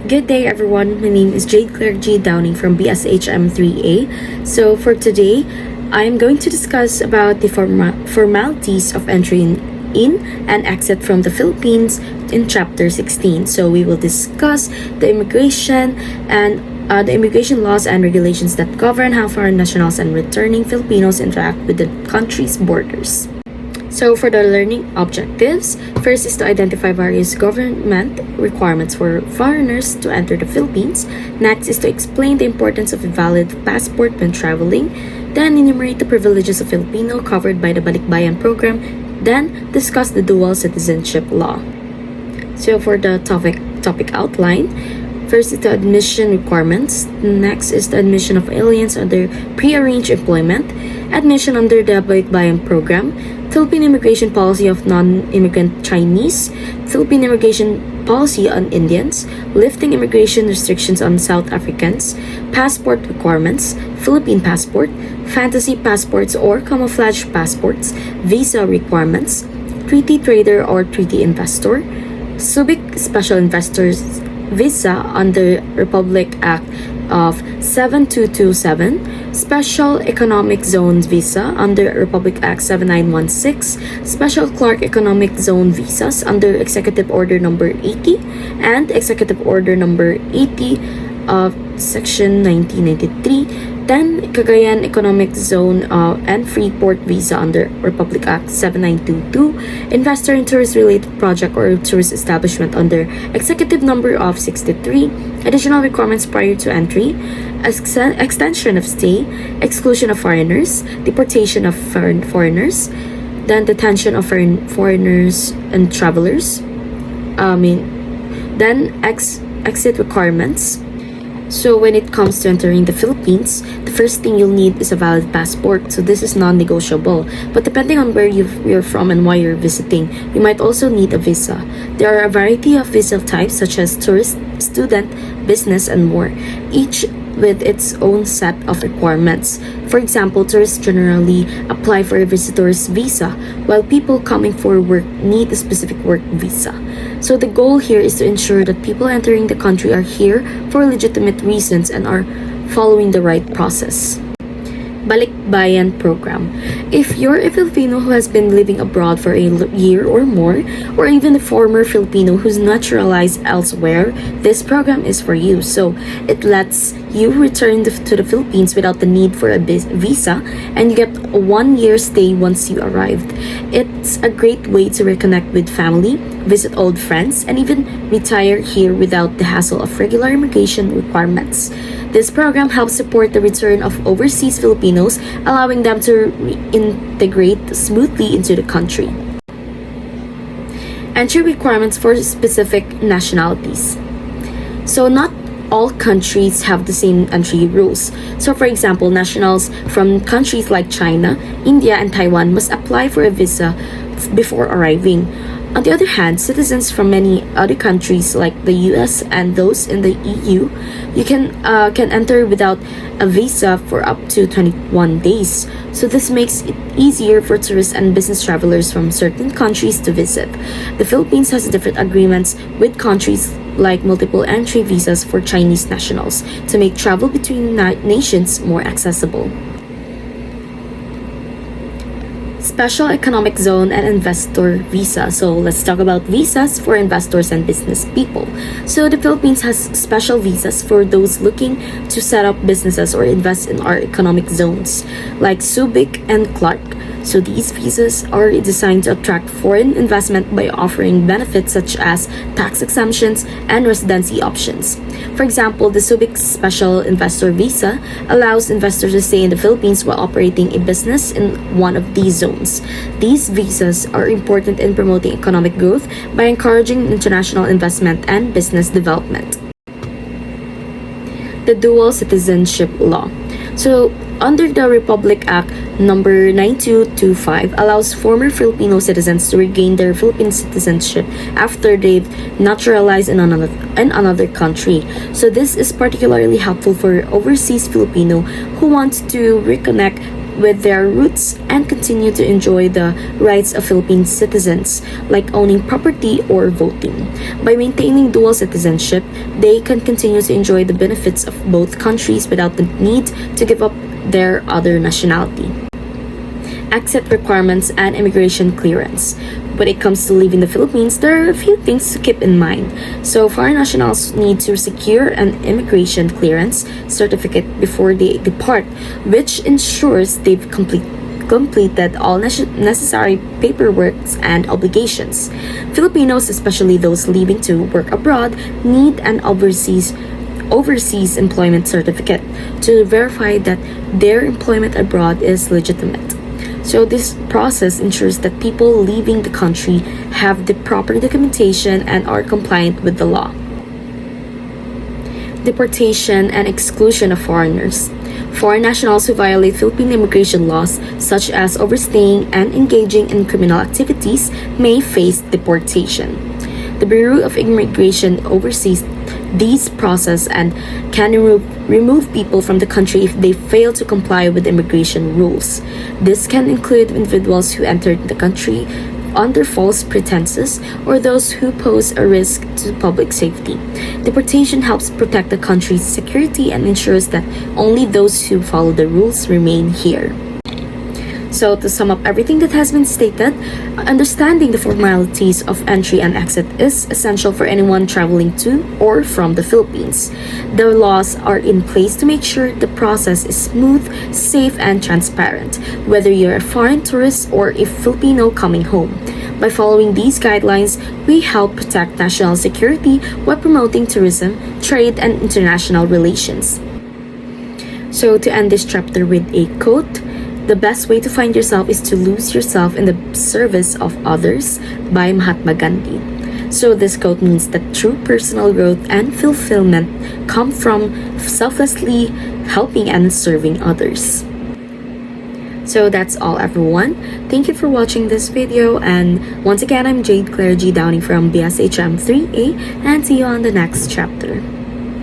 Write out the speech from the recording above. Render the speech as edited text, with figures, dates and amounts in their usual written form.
Good day, everyone. My name is Jade Claire G. Downing from BSHM 3A. So, for today, I'm going to discuss about the formalities of entry in and exit from the Philippines in Chapter 16. So, we will discuss the immigration and the immigration laws and regulations that govern how foreign nationals and returning Filipinos interact with the country's borders. So for the learning objectives, first is to identify various government requirements for foreigners to enter the Philippines. Next is to explain the importance of a valid passport when traveling. Then enumerate the privileges of Filipino covered by the Balikbayan program. Then discuss the dual citizenship law. So for the topic outline, first is the admission requirements. Next is the admission of aliens under pre-arranged employment, admission under the Balikbayan program, Philippine immigration policy of non-immigrant Chinese, Philippine immigration policy on Indians, lifting immigration restrictions on South Africans, passport requirements, Philippine passport, fantasy passports or camouflage passports, visa requirements, treaty trader or treaty investor, Subic special investors visa under Republic Act of 7227, Special Economic Zone Visa under Republic Act 7916, Special Clark Economic Zone Visas under Executive Order Number 80, and Executive Order Number 80 of Section 1993, then Cagayan Economic Zone and Freeport Visa under Republic Act 7922, Investor in Tourist-Related Project or Tourist Establishment under Executive Number of 63, additional requirements prior to entry, extension of stay, exclusion of foreigners, deportation of foreigners, then detention of foreigners and travelers, then exit requirements. So when it comes to entering the Philippines, the first thing you'll need is a valid passport. So this is non-negotiable. But depending on where you're from and why you're visiting, you might also need a visa. There are a variety of visa types such as tourist, student, business, and more, each with its own set of requirements. For example, tourists generally apply for a visitor's visa, while people coming for work need a specific work visa. So the goal here is to ensure that people entering the country are here for legitimate reasons and are following the right process. Balikbayan program. If you're a Filipino who has been living abroad for a year or more, or even a former Filipino who's naturalized elsewhere, this program is for you. So it lets you return to the Philippines without the need for a visa, and you get a 1-year stay once you arrived. It's a great way to reconnect with family, visit old friends, and even retire here without the hassle of regular immigration requirements. This program helps support the return of overseas Filipinos, allowing them to integrate smoothly into the country. Entry requirements for specific nationalities. So not all countries have the same entry rules. So for example, nationals from countries like China, India, and Taiwan must apply for a visa before arriving. On the other hand, citizens from many other countries like the US and those in the EU, you can enter without a visa for up to 21 days. So this makes it easier for tourists and business travelers from certain countries to visit. The Philippines has different agreements with countries like multiple entry visas for Chinese nationals to make travel between nations more accessible. Special Economic Zone and Investor Visa. So let's talk about visas for investors and business people. So the Philippines has special visas for those looking to set up businesses or invest in our economic zones, like Subic and Clark. So these visas are designed to attract foreign investment by offering benefits such as tax exemptions and residency options. For example, the Subic Special Investor Visa allows investors to stay in the Philippines while operating a business in one of these zones. These visas are important in promoting economic growth by encouraging international investment and business development. The dual citizenship law. So, under the Republic Act number 9225 allows former Filipino citizens to regain their Philippine citizenship after they've naturalized in another country. So this is particularly helpful for overseas Filipino who want to reconnect with their roots and continue to enjoy the rights of Philippine citizens, like owning property or voting. By maintaining dual citizenship, they can continue to enjoy the benefits of both countries without the need to give up their other nationality. Exit requirements and immigration clearance. When it comes to leaving the Philippines, there are a few things to keep in mind. So, foreign nationals need to secure an immigration clearance certificate before they depart, which ensures they've completed all necessary paperwork and obligations. Filipinos, especially those leaving to work abroad, need an overseas employment certificate to verify that their employment abroad is legitimate. So this process ensures that people leaving the country have the proper documentation and are compliant with the law. Deportation and exclusion of foreigners. Foreign nationals who violate Philippine immigration laws, such as overstaying and engaging in criminal activities, may face deportation. The Bureau of Immigration oversees these process and can remove people from the country if they fail to comply with immigration rules. This can include individuals who entered the country under false pretenses or those who pose a risk to public safety. Deportation helps protect the country's security and ensures that only those who follow the rules remain here. So, to sum up everything that has been stated, understanding the formalities of entry and exit is essential for anyone traveling to or from the Philippines. The laws are in place to make sure the process is smooth, safe, and transparent, whether you're a foreign tourist or a Filipino coming home. By following these guidelines, we help protect national security while promoting tourism, trade, and international relations. So, to end this chapter with a quote, "The best way to find yourself is to lose yourself in the service of others," by Mahatma Gandhi. So this quote means that true personal growth and fulfillment come from selflessly helping and serving others. So that's all, everyone. Thank you for watching this video, and once again, I'm Jade Claire G. Downing from BSHM 3A, and see you on the next chapter.